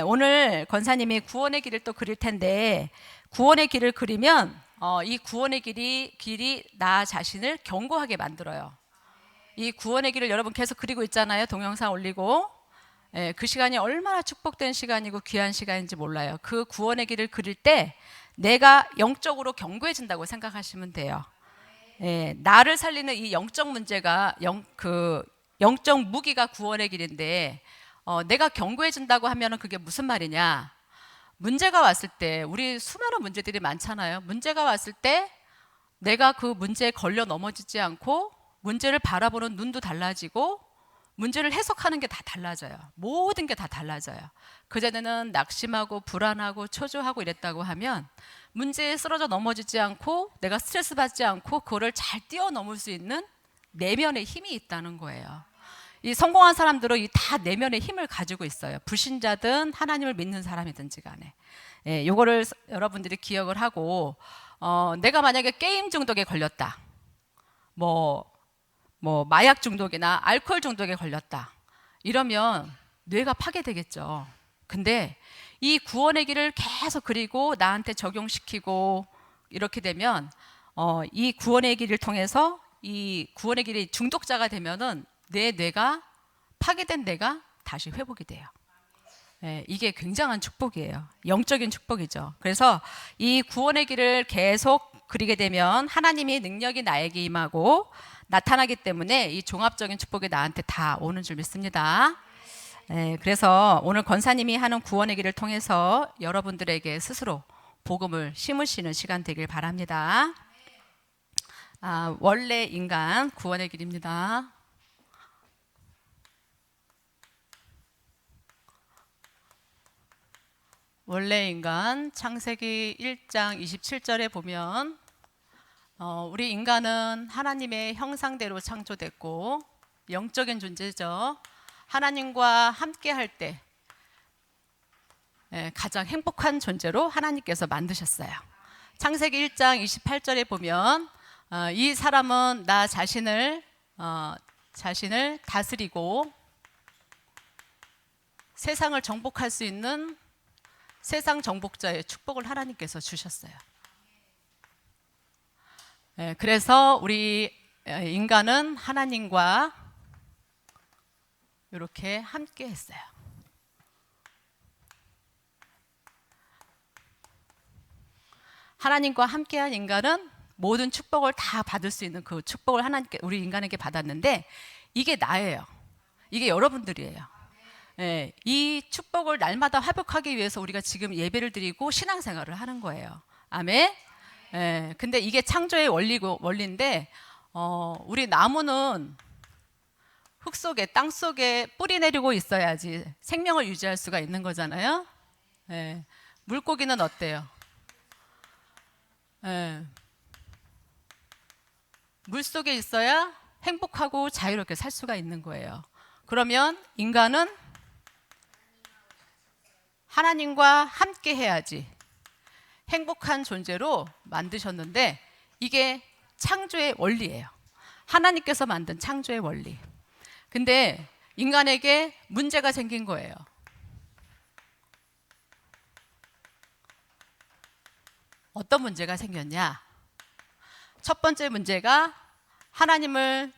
오늘 권사님이 구원의 길을 또 그릴 텐데, 구원의 길을 그리면 이 구원의 길이 나 자신을 견고하게 만들어요. 이 구원의 길을 여러분 계속 그리고 있잖아요. 동영상 올리고. 그 시간이 얼마나 축복된 시간이고 귀한 시간인지 몰라요. 그 구원의 길을 그릴 때 내가 영적으로 견고해진다고 생각하시면 돼요. 나를 살리는 이 영적 문제가 영적 무기가 구원의 길인데, 내가 견고해진다고 하면 그게 무슨 말이냐? 문제가 왔을 때, 우리 수많은 문제들이 많잖아요. 문제가 왔을 때 내가 그 문제에 걸려 넘어지지 않고 문제를 바라보는 눈도 달라지고 문제를 해석하는 게 다 달라져요. 모든 게 다 달라져요. 그전에는 낙심하고 불안하고 초조하고 이랬다고 하면 문제에 쓰러져 넘어지지 않고 내가 스트레스 받지 않고 그거를 잘 뛰어넘을 수 있는 내면의 힘이 있다는 거예요. 이 성공한 사람들은 이 다 내면의 힘을 가지고 있어요. 불신자든 하나님을 믿는 사람이든지 간에. 요거를 여러분들이 기억을 하고, 내가 만약에 게임 중독에 걸렸다. 뭐 마약 중독이나 알코올 중독에 걸렸다. 이러면 뇌가 파괴되겠죠. 근데 이 구원의 길을 계속 그리고 나한테 적용시키고 이렇게 되면 이 구원의 길을 통해서 이 구원의 길이 중독자가 되면은 내 뇌가 파괴된 뇌가 다시 회복이 돼요. 이게 굉장한 축복이에요. 영적인 축복이죠. 그래서 이 구원의 길을 계속 그리게 되면 하나님의 능력이 나에게 임하고 나타나기 때문에 이 종합적인 축복이 나한테 다 오는 줄 믿습니다. 그래서 오늘 권사님이 하는 구원의 길을 통해서 여러분들에게 스스로 복음을 심으시는 시간 되길 바랍니다. 원래 인간 구원의 길입니다. 원래 인간 창세기 1장 27절에 보면 우리 인간은 하나님의 형상대로 창조됐고 영적인 존재죠. 하나님과 함께 할 때 가장 행복한 존재로 하나님께서 만드셨어요. 창세기 1장 28절에 보면 이 사람은 나 자신을 다스리고 세상을 정복할 수 있는 세상 정복자의 축복을 하나님께서 주셨어요. 그래서 우리 인간은 하나님과 이렇게 함께 했어요. 하나님과 함께한 인간은 모든 축복을 다 받을 수 있는 그 축복을 하나님께 우리 인간에게 받았는데 이게 나예요. 이게 여러분들이에요. 이 축복을 날마다 회복하기 위해서 우리가 지금 예배를 드리고 신앙생활을 하는 거예요. 아멘. 근데 이게 창조의 원리인데 우리 나무는 흙 속에 땅 속에 뿌리 내리고 있어야지 생명을 유지할 수가 있는 거잖아요. 물고기는 어때요? 물 속에 있어야 행복하고 자유롭게 살 수가 있는 거예요. 그러면 인간은 하나님과 함께 해야지 행복한 존재로 만드셨는데 이게 창조의 원리예요. 하나님께서 만든 창조의 원리. 근데 인간에게 문제가 생긴 거예요. 어떤 문제가 생겼냐? 첫 번째 문제가 하나님을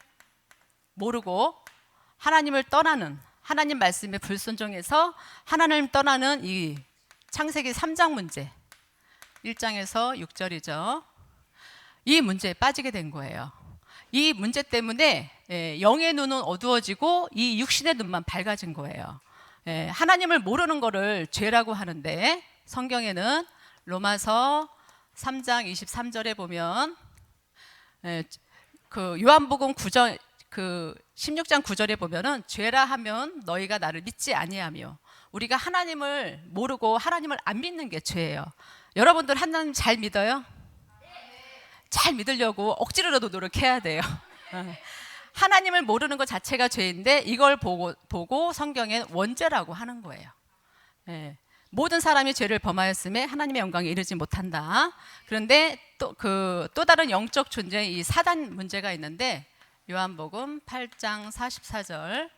모르고 하나님을 떠나는, 하나님 말씀에 불순종해서 하나님을 떠나는 이 창세기 3장 문제, 1장에서 6절이죠. 이 문제에 빠지게 된 거예요. 이 문제 때문에 영의 눈은 어두워지고 이 육신의 눈만 밝아진 거예요. 하나님을 모르는 거를 죄라고 하는데 성경에는 로마서 3장 23절에 보면 그 요한복음 9절 그 16장 9절에 보면은 죄라 하면 너희가 나를 믿지 아니하며, 우리가 하나님을 모르고 하나님을 안 믿는 게 죄예요. 여러분들 하나님 잘 믿어요? 잘 믿으려고 억지로라도 노력해야 돼요. 하나님을 모르는 것 자체가 죄인데 이걸 보고 성경엔 원죄라고 하는 거예요. 모든 사람이 죄를 범하였음에 하나님의 영광에 이르지 못한다. 그런데 또 다른 영적 존재, 이 사단 문제가 있는데 요한복음 8장 44절,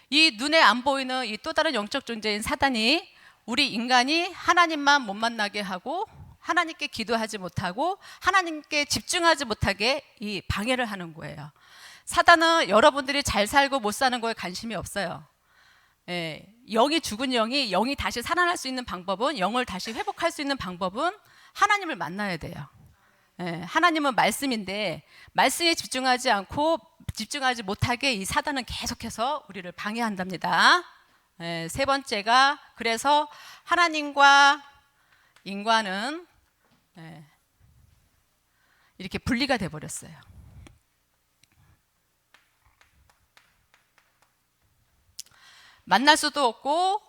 이 눈에 안 보이는 이 또 다른 영적 존재인 사단이 우리 인간이 하나님만 못 만나게 하고 하나님께 기도하지 못하고 하나님께 집중하지 못하게 이 방해를 하는 거예요. 사단은 여러분들이 잘 살고 못 사는 거에 관심이 없어요. 영이 죽은 영이 다시 살아날 수 있는 방법은, 영을 다시 회복할 수 있는 방법은 하나님을 만나야 돼요. 하나님은 말씀인데 말씀에 집중하지 못하게 이 사단은 계속해서 우리를 방해한답니다. 세 번째가, 그래서 하나님과 인간은 이렇게 분리가 돼 버렸어요. 만날 수도 없고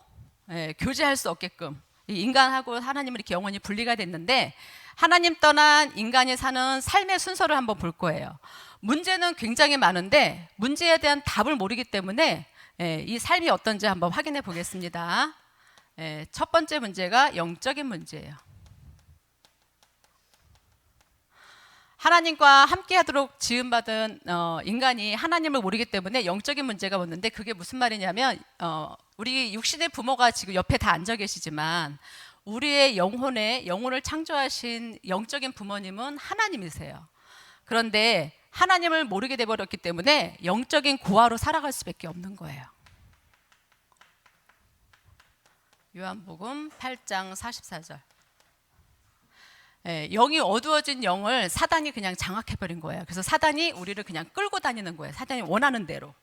교제할 수 없게끔 이 인간하고 하나님은 이렇게 영원히 분리가 됐는데, 하나님 떠난 인간이 사는 삶의 순서를 한번 볼 거예요. 문제는 굉장히 많은데 문제에 대한 답을 모르기 때문에 이 삶이 어떤지 한번 확인해 보겠습니다. 첫 번째 문제가 영적인 문제예요. 하나님과 함께하도록 지음받은 인간이 하나님을 모르기 때문에 영적인 문제가 오는데, 그게 무슨 말이냐면 우리 육신의 부모가 지금 옆에 다 앉아 계시지만 우리의 영혼을 창조하신 영적인 부모님은 하나님이세요. 그런데 하나님을 모르게 돼버렸기 때문에 영적인 고아로 살아갈 수밖에 없는 거예요. 요한복음 8장 44절. 영이 어두워진 영을 사단이 그냥 장악해버린 거예요. 그래서 사단이 우리를 그냥 끌고 다니는 거예요. 사단이 원하는 대로.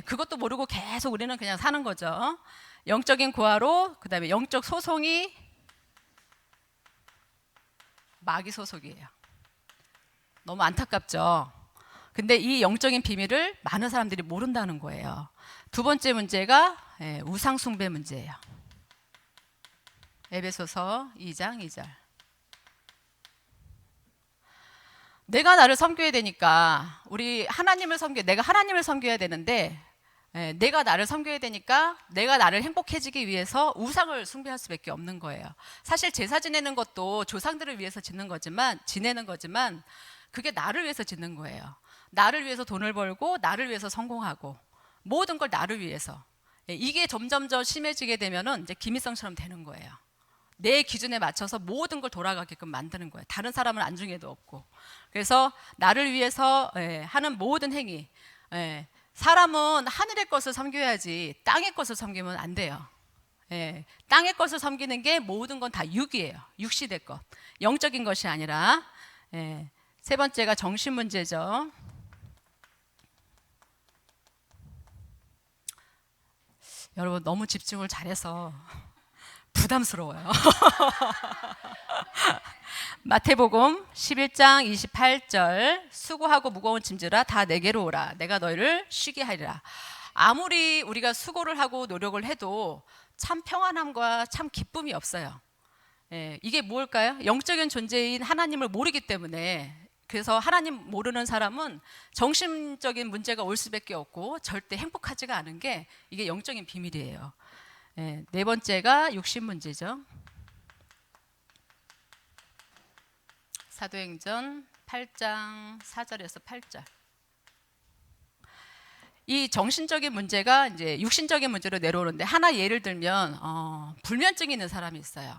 그것도 모르고 계속 우리는 그냥 사는 거죠. 영적인 고아로, 그 다음에 영적 소송이 마귀 소속이에요. 너무 안타깝죠. 근데 이 영적인 비밀을 많은 사람들이 모른다는 거예요. 두 번째 문제가 우상 숭배 문제예요. 에베소서 2장 2절. 내가 나를 섬겨야 되니까, 내가 하나님을 섬겨야 되는데 내가 나를 섬겨야 되니까 내가 나를 행복해지기 위해서 우상을 숭배할 수밖에 없는 거예요. 사실 제사 지내는 것도 조상들을 위해서 지내는 거지만 그게 나를 위해서 짓는 거예요. 나를 위해서 돈을 벌고 나를 위해서 성공하고 모든 걸 나를 위해서. 이게 점점점 심해지게 되면은 이제 김일성처럼 되는 거예요. 내 기준에 맞춰서 모든 걸 돌아가게끔 만드는 거예요. 다른 사람은 안중에도 없고. 그래서 나를 위해서 하는 모든 행위, 사람은 하늘의 것을 섬겨야지 땅의 것을 섬기면 안 돼요. 땅의 것을 섬기는 게 모든 건 다 육이에요. 육시대 것, 영적인 것이 아니라. 세 번째가 정신 문제죠. 여러분 너무 집중을 잘해서 부담스러워요. 마태복음 11장 28절. 수고하고 무거운 짐지라 다 내게로 오라. 내가 너희를 쉬게 하리라. 아무리 우리가 수고를 하고 노력을 해도 참 평안함과 참 기쁨이 없어요. 이게 뭘까요? 영적인 존재인 하나님을 모르기 때문에. 그래서 하나님 모르는 사람은 정신적인 문제가 올 수밖에 없고 절대 행복하지가 않은 게 이게 영적인 비밀이에요. 네 번째가 육신 문제죠. 사도행전 8장 4절에서 8절. 이 정신적인 문제가 이제 육신적인 문제로 내려오는데, 하나 예를 들면 불면증이 있는 사람이 있어요.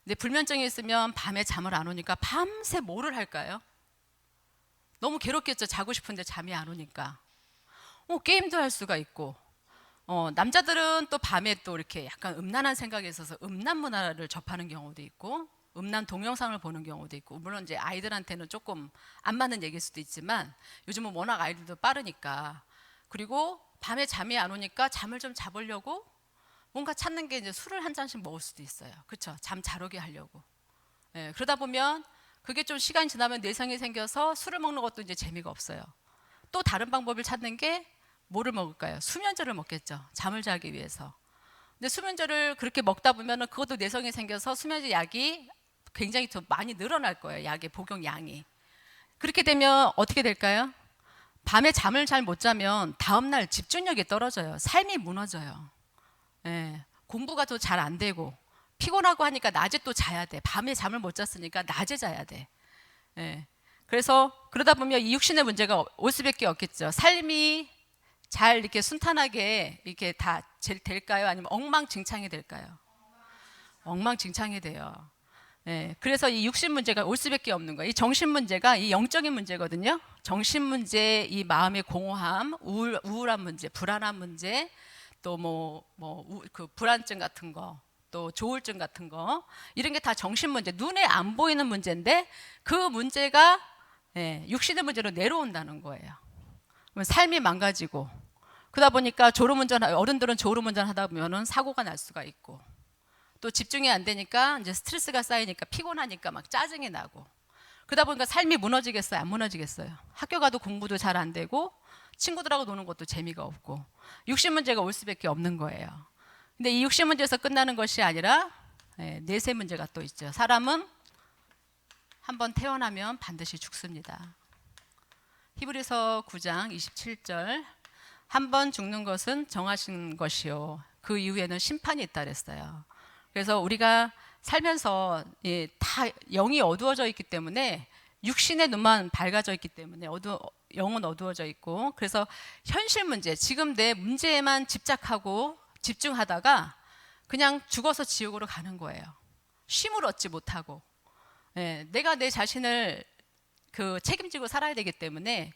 근데 불면증이 있으면 밤에 잠을 안 오니까 밤새 뭐를 할까요? 너무 괴롭겠죠. 자고 싶은데 잠이 안 오니까. 게임도 할 수가 있고, 남자들은 또 밤에 또 이렇게 약간 음란한 생각이 있어서 음란 문화를 접하는 경우도 있고, 음란 동영상을 보는 경우도 있고, 물론 이제 아이들한테는 조금 안 맞는 얘기일 수도 있지만 요즘은 워낙 아이들도 빠르니까. 그리고 밤에 잠이 안 오니까 잠을 좀 자보려고 뭔가 찾는 게 이제 술을 한 잔씩 먹을 수도 있어요. 그렇죠? 잠 잘 오게 하려고. 그러다 보면 그게 좀 시간이 지나면 내성이 생겨서 술을 먹는 것도 이제 재미가 없어요. 또 다른 방법을 찾는 게 뭐를 먹을까요? 수면제를 먹겠죠. 잠을 자기 위해서. 근데 수면제를 그렇게 먹다 보면은 그것도 내성이 생겨서 수면제 약이 굉장히 더 많이 늘어날 거예요. 약의 복용 양이. 그렇게 되면 어떻게 될까요? 밤에 잠을 잘 못 자면 다음날 집중력이 떨어져요. 삶이 무너져요. 공부가 더 잘 안 되고, 피곤하고 하니까 낮에 또 자야 돼. 밤에 잠을 못 잤으니까 낮에 자야 돼. 그래서 그러다 보면 이 육신의 문제가 올 수밖에 없겠죠. 삶이 잘 이렇게 순탄하게 이렇게 다 될까요? 아니면 엉망진창이 될까요? 엉망진창이 돼요. 예, 그래서 이 육신 문제가 올 수밖에 없는 거예요. 이 정신 문제가 이 영적인 문제거든요. 정신 문제, 이 마음의 공허함, 우울한 문제, 불안한 문제, 또 그 불안증 같은 거, 또 조울증 같은 거, 이런 게 다 정신 문제, 눈에 안 보이는 문제인데 그 문제가 육신의 문제로 내려온다는 거예요. 삶이 망가지고 그러다 보니까 어른들은 졸음운전 하다 보면은 사고가 날 수가 있고, 또 집중이 안 되니까 이제 스트레스가 쌓이니까 피곤하니까 막 짜증이 나고, 그러다 보니까 삶이 무너지겠어요? 안 무너지겠어요? 학교 가도 공부도 잘 안 되고 친구들하고 노는 것도 재미가 없고 육신 문제가 올 수밖에 없는 거예요. 근데 이 육신 문제에서 끝나는 것이 아니라 내세 문제가 또 있죠. 사람은 한번 태어나면 반드시 죽습니다. 히브리서 9장 27절, 한 번 죽는 것은 정하신 것이요 그 이후에는 심판이 있다 그랬어요. 그래서 우리가 살면서 다 영이 어두워져 있기 때문에, 육신의 눈만 밝아져 있기 때문에 영은 어두워져 있고, 그래서 현실 문제, 지금 내 문제에만 집중하다가 그냥 죽어서 지옥으로 가는 거예요. 쉼을 얻지 못하고. 내가 내 자신을 책임지고 살아야 되기 때문에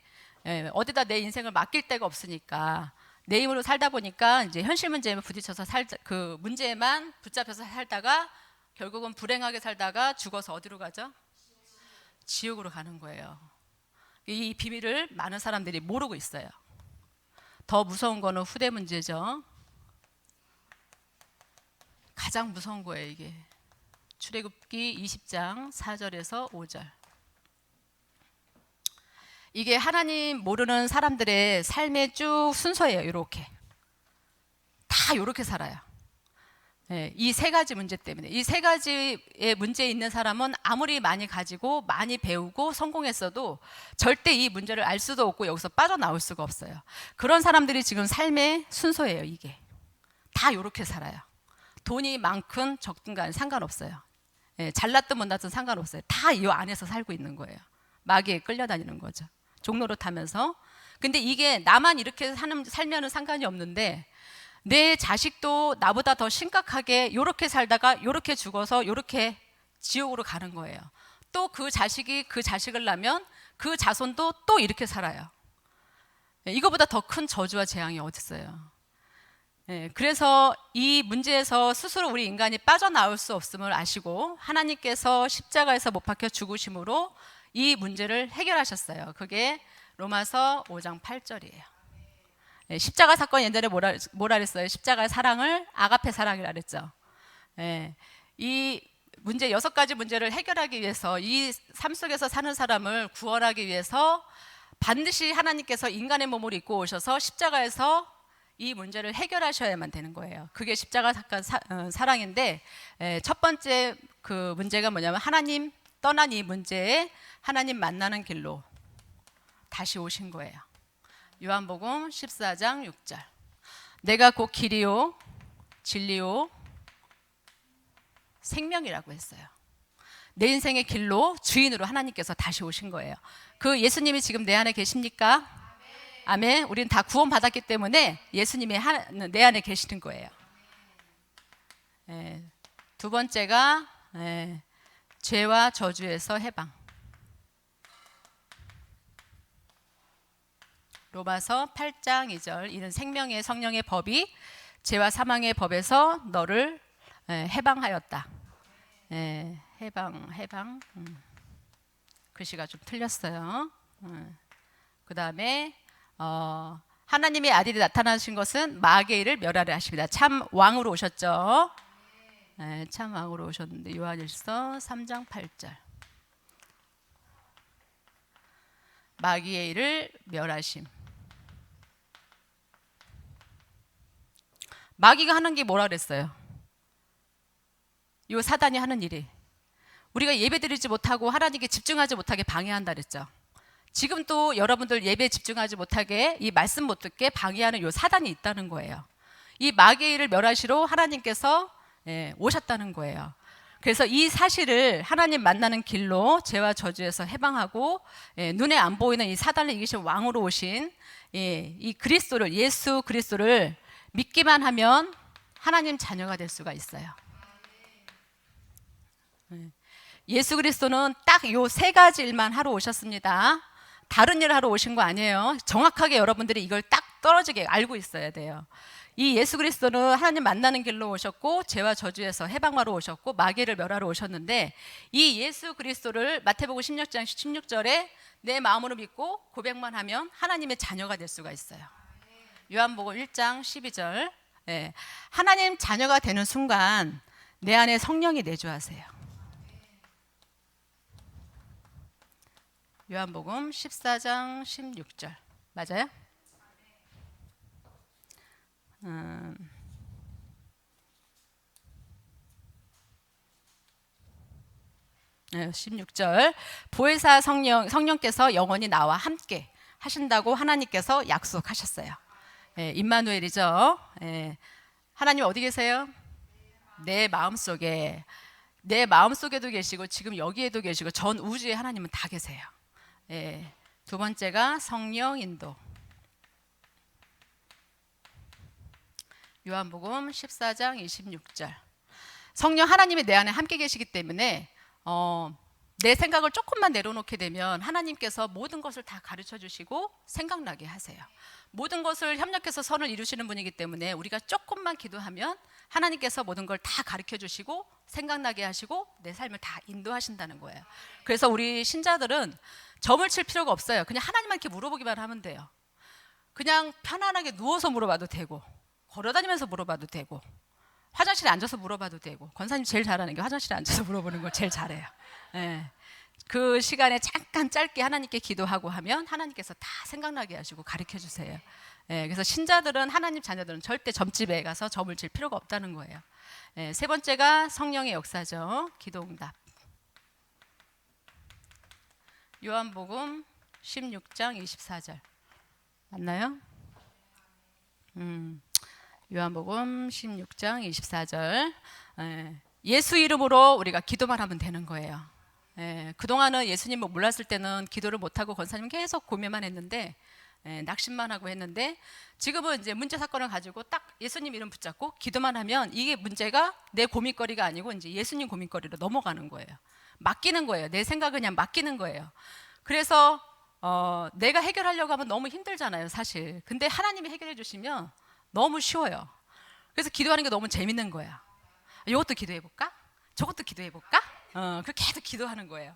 어디다 내 인생을 맡길 데가 없으니까 내 힘으로 살다 보니까 이제 현실 문제에 부딪혀서 그 문제에만 붙잡혀서 살다가 결국은 불행하게 살다가 죽어서 어디로 가죠? 지옥으로 가는 거예요. 이 비밀을 많은 사람들이 모르고 있어요. 더 무서운 거는 후대 문제죠. 가장 무서운 거예요, 이게. 출애굽기 20장 4절에서 5절. 이게 하나님 모르는 사람들의 삶의 쭉 순서예요. 이렇게 다 이렇게 살아요. 이 세 가지 문제 때문에. 이 세 가지의 문제에 있는 사람은 아무리 많이 가지고 많이 배우고 성공했어도 절대 이 문제를 알 수도 없고 여기서 빠져나올 수가 없어요. 그런 사람들이 지금 삶의 순서예요. 이게 다 이렇게 살아요. 돈이 많든 적든 간에 상관없어요. 잘났든 못났든 상관없어요. 다 이 안에서 살고 있는 거예요. 마귀에 끌려다니는 거죠. 종로로 타면서. 근데 이게 나만 이렇게 살면은 상관이 없는데, 내 자식도 나보다 더 심각하게 이렇게 살다가 이렇게 죽어서 이렇게 지옥으로 가는 거예요. 또 그 자식이 그 자식을 낳으면 그 자손도 또 이렇게 살아요. 이거보다 더 큰 저주와 재앙이 어디 있어요? 그래서 이 문제에서 스스로 우리 인간이 빠져나올 수 없음을 아시고 하나님께서 십자가에서 못 박혀 죽으심으로 이 문제를 해결하셨어요. 그게 로마서 5장 8절이에요. 십자가 사건 옛날에 뭐라 그랬어요? 십자가의 사랑을 아가페 사랑이라 그랬죠. 이 문제 6가지 문제를 해결하기 위해서, 이 삶 속에서 사는 사람을 구원하기 위해서 반드시 하나님께서 인간의 몸을 입고 오셔서 십자가에서 이 문제를 해결하셔야만 되는 거예요. 그게 십자가 사건 사랑인데, 첫 번째 그 문제가 뭐냐면 하나님 떠난 이 문제에 하나님 만나는 길로 다시 오신 거예요. 요한복음 14장 6절. 내가 곧 길이요 진리요 생명이라고 했어요. 내 인생의 길로, 주인으로 하나님께서 다시 오신 거예요. 그 예수님이 지금 내 안에 계십니까? 아멘. 우리는 다 구원 받았기 때문에 예수님이 내 안에 계시는 거예요. 두 번째가 죄와 저주에서 해방. 로마서 8장 2절. 이는 생명의 성령의 법이 죄와 사망의 법에서 너를 해방하였다. 해방. 글씨가 좀 틀렸어요. 그 다음에 하나님의 아들이 나타나신 것은 마귀의 일을 멸하려 하십니다. 참 왕으로 오셨죠. 참 왕으로 오셨는데 요한일서 3장 8절. 마귀의 일을 멸하심. 마귀가 하는 게 뭐라 그랬어요? 요 사단이 하는 일이 우리가 예배드리지 못하고 하나님께 집중하지 못하게 방해한다 그랬죠. 지금 또 여러분들 예배에 집중하지 못하게, 이 말씀 못 듣게 방해하는 요 사단이 있다는 거예요. 이 마귀의 일을 멸하시러 하나님께서 오셨다는 거예요. 그래서 이 사실을 하나님 만나는 길로 죄와 저주에서 해방하고 눈에 안 보이는 이 사단을 이기신 왕으로 오신 이 그리스도를, 예수 그리스도를 믿기만 하면 하나님 자녀가 될 수가 있어요. 예수 그리스도는 딱 요 세 가지 일만 하러 오셨습니다. 다른 일을 하러 오신 거 아니에요. 정확하게 여러분들이 이걸 딱 떨어지게 알고 있어야 돼요. 이 예수 그리스도는 하나님 만나는 길로 오셨고 죄와 저주에서 해방하러 오셨고 마귀를 멸하러 오셨는데, 이 예수 그리스도를 마태복음 16장 16절에 내 마음으로 믿고 고백만 하면 하나님의 자녀가 될 수가 있어요. 요한복음 1장 12절. 하나님 자녀가 되는 순간 내 안에 성령이 내주하세요. 요한복음 14장 16절 맞아요? 16절 보혜사 성령께서 영원히 나와 함께 하신다고 하나님께서 약속하셨어요. 임마누엘이죠. 하나님 어디 계세요? 내 마음속에, 내 마음속에도 계시고 지금 여기에도 계시고 전 우주에 하나님은 다 계세요. 두 번째가 성령 인도. 요한복음 14장 26절. 성령 하나님이 내 안에 함께 계시기 때문에 내 생각을 조금만 내려놓게 되면 하나님께서 모든 것을 다 가르쳐 주시고 생각나게 하세요. 모든 것을 협력해서 선을 이루시는 분이기 때문에 우리가 조금만 기도하면 하나님께서 모든 걸 다 가르쳐 주시고 생각나게 하시고 내 삶을 다 인도하신다는 거예요. 그래서 우리 신자들은 점을 칠 필요가 없어요. 그냥 하나님만 이렇게 물어보기만 하면 돼요. 그냥 편안하게 누워서 물어봐도 되고, 걸어다니면서 물어봐도 되고, 화장실에 앉아서 물어봐도 되고. 권사님 제일 잘하는 게 화장실에 앉아서 물어보는 걸 제일 잘해요. 그 시간에 잠깐 짧게 하나님께 기도하고 하면 하나님께서 다 생각나게 하시고 가르쳐 주세요. 그래서 신자들은, 하나님 자녀들은 절대 점집에 가서 점을 칠 필요가 없다는 거예요. 세 번째가 성령의 역사죠. 기도응답. 요한복음 16장 24절 맞나요? 요한복음 16장 24절. 예수 이름으로 우리가 기도만 하면 되는 거예요. 그동안은 예수님을 몰랐을 때는 기도를 못하고 권사님 계속 고민만 했는데, 낙심만 하고 했는데, 지금은 이제 문제 사건을 가지고 딱 예수님 이름 붙잡고 기도만 하면 이게 문제가 내 고민거리가 아니고 이제 예수님 고민거리로 넘어가는 거예요. 맡기는 거예요. 내 생각을 그냥 맡기는 거예요. 그래서 내가 해결하려고 하면 너무 힘들잖아요, 사실. 근데 하나님이 해결해 주시면 너무 쉬워요. 그래서 기도하는 게 너무 재밌는 거야. 이것도 기도해볼까? 저것도 기도해볼까? 그렇게 계속 기도하는 거예요.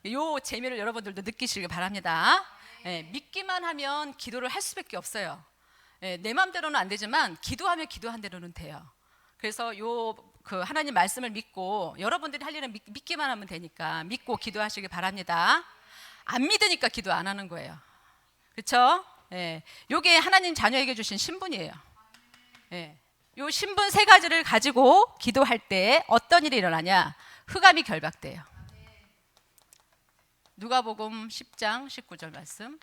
요 재미를 여러분들도 느끼시길 바랍니다. 믿기만 하면 기도를 할 수밖에 없어요. 내 마음대로는 안 되지만 기도하면 기도한 대로는 돼요. 그래서 그 하나님 말씀을 믿고, 여러분들이 할 일은 믿기만 하면 되니까 믿고 기도하시길 바랍니다. 안 믿으니까 기도 안 하는 거예요. 그렇죠? 요게 하나님 자녀에게 주신 신분이에요. 요 신분 세 가지를 가지고 기도할 때 어떤 일이 일어나냐? 흑암이 결박돼요. 누가복음 10장 19절 말씀.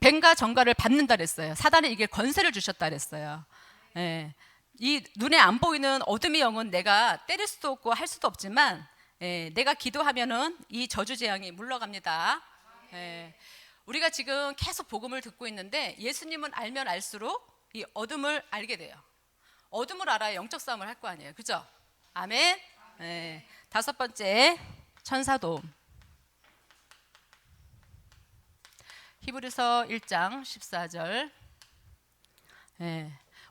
뱀과 정갈을 받는다 그랬어요. 사단에 이게 권세를 주셨다 그랬어요. 이 눈에 안 보이는 어둠의 영은 내가 때릴 수도 없고 할 수도 없지만, 내가 기도하면은 이 저주 재앙이 물러갑니다. 우리가 지금 계속 복음을 듣고 있는데 예수님은 알면 알수록 이 어둠을 알게 돼요. 어둠을 알아야 영적 싸움을 할 거 아니에요. 그죠? 아멘. 다섯 번째, 천사도움. 히브리서 1장 14절.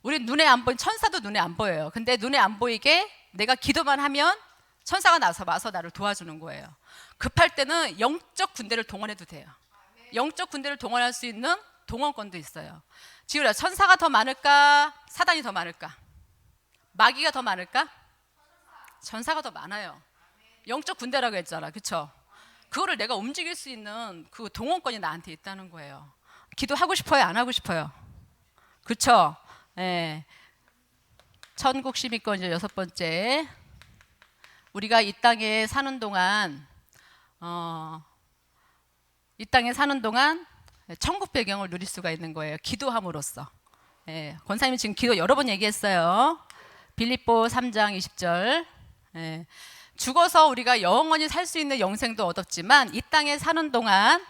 우리 눈에 안 보인 천사도 눈에 안 보여요. 근데 눈에 안 보이게 내가 기도만 하면 천사가 와서 나를 도와주는 거예요. 급할 때는 영적 군대를 동원해도 돼요. 영적 군대를 동원할 수 있는 동원권도 있어요. 지우라, 천사가 더 많을까? 사단이 더 많을까? 마귀가 더 많을까? 천사가 더 많아요. 영적 군대라고 했잖아. 그쵸? 그거를 내가 움직일 수 있는 그 동원권이 나한테 있다는 거예요. 기도하고 싶어요? 안 하고 싶어요? 그쵸? 천국 시민권 이제 여섯 번째. 우리가 이 땅에 사는 동안 천국 배경을 누릴 수가 있는 거예요. 기도함으로써. 권사님이 지금 기도 여러 번 얘기했어요. 빌립보 3장 20절. 예. 죽어서 우리가 영원히 살 수 있는 영생도 얻었지만 이 땅에 사는 동안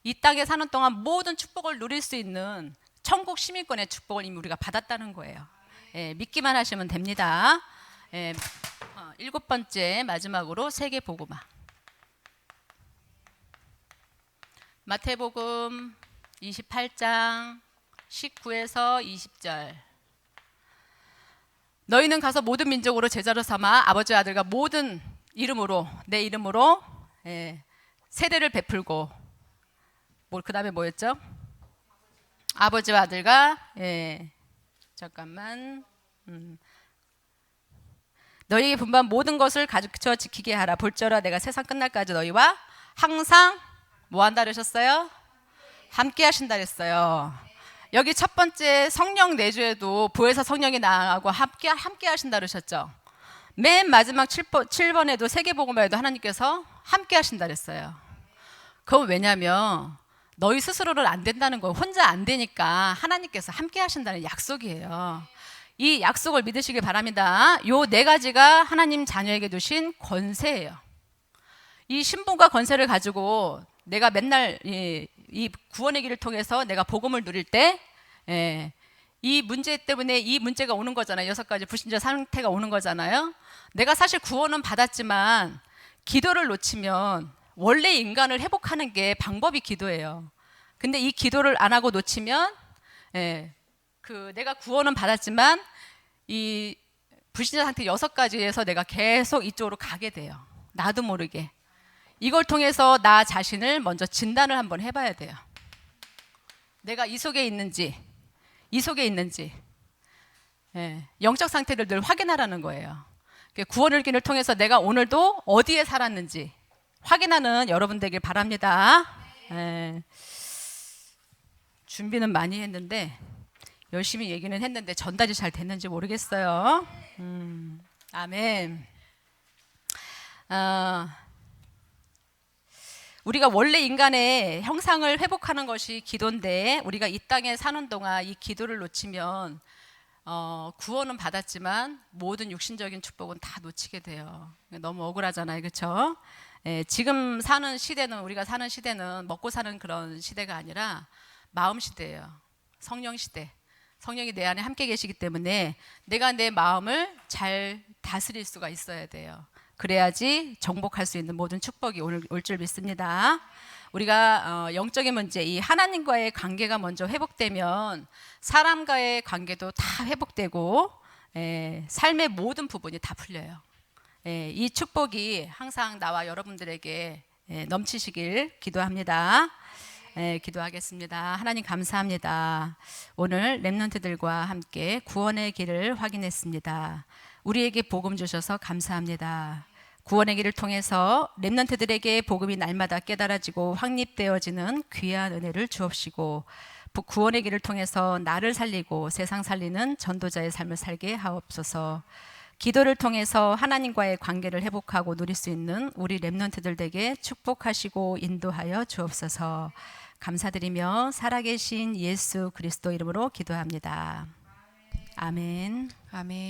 이 땅에 사는 동안 모든 축복을 누릴 수 있는 천국 시민권의 축복을 이미 우리가 받았다는 거예요. 믿기만 하시면 됩니다. 7번째 마지막으로 세계복음화. 마태복음 28장 19에서 20절. 너희는 가서 모든 민족으로 제자로 삼아 아버지와 아들과 모든 이름으로 내 이름으로 세례를 베풀고 그 다음에 뭐였죠? 아버지와 아들과 잠깐만 너희에게 분부한 모든 것을 가르쳐 지키게 하라. 볼지어라 내가 세상 끝날까지 너희와 항상 뭐 한다 그러셨어요? 함께 하신다 그랬어요. 여기 첫 번째 성령 내주에도 보혜사 성령이 나하고 함께 하신다 그러셨죠. 맨 마지막 7번에도 세계복음화에도 하나님께서 함께 하신다 그랬어요. 그건 왜냐하면 너희 스스로는 안 된다는 거예요. 혼자 안 되니까 하나님께서 함께 하신다는 약속이에요. 이 약속을 믿으시길 바랍니다. 요 네 가지가 하나님 자녀에게 주신 권세예요. 이 신분과 권세를 가지고 내가 맨날 이 구원의 길을 통해서 내가 복음을 누릴 때 이 문제 때문에 이 문제가 오는 거잖아요. 6가지 불신자 상태가 오는 거잖아요. 내가 사실 구원은 받았지만 기도를 놓치면 원래 인간을 회복하는 게 방법이 기도예요. 근데 이 기도를 안 하고 놓치면 내가 구원은 받았지만 이 불신자 상태 6가지에서 내가 계속 이쪽으로 가게 돼요. 나도 모르게. 이걸 통해서 나 자신을 먼저 진단을 한번 해봐야 돼요. 내가 이 속에 있는지 영적 상태를 늘 확인하라는 거예요. 구원의 길을 통해서 내가 오늘도 어디에 살았는지 확인하는 여러분 되길 바랍니다. 준비는 많이 했는데 열심히 얘기는 했는데 전달이 잘 됐는지 모르겠어요. 아멘. 우리가 원래 인간의 형상을 회복하는 것이 기도인데 우리가 이 땅에 사는 동안 이 기도를 놓치면 구원은 받았지만 모든 육신적인 축복은 다 놓치게 돼요. 너무 억울하잖아요, 그렇죠? 지금 사는 시대는 우리가 사는 시대는 먹고 사는 그런 시대가 아니라 마음 시대예요. 성령 시대. 성령이 내 안에 함께 계시기 때문에 내가 내 마음을 잘 다스릴 수가 있어야 돼요. 그래야지 정복할 수 있는 모든 축복이 올 줄 믿습니다. 우리가 영적인 문제, 이 하나님과의 관계가 먼저 회복되면 사람과의 관계도 다 회복되고 삶의 모든 부분이 다 풀려요. 이 축복이 항상 나와 여러분들에게 넘치시길 기도합니다. 기도하겠습니다. 하나님 감사합니다. 오늘 렘넌트들과 함께 구원의 길을 확인했습니다. 우리에게 복음 주셔서 감사합니다. 구원의 길을 통해서 렘넌트들에게 복음이 날마다 깨달아지고 확립되어지는 귀한 은혜를 주옵시고 구원의 길을 통해서 나를 살리고 세상 살리는 전도자의 삶을 살게 하옵소서. 기도를 통해서 하나님과의 관계를 회복하고 누릴 수 있는 우리 렘넌트들에게 축복하시고 인도하여 주옵소서. 감사드리며 살아계신 예수 그리스도 이름으로 기도합니다. 아멘. 아멘.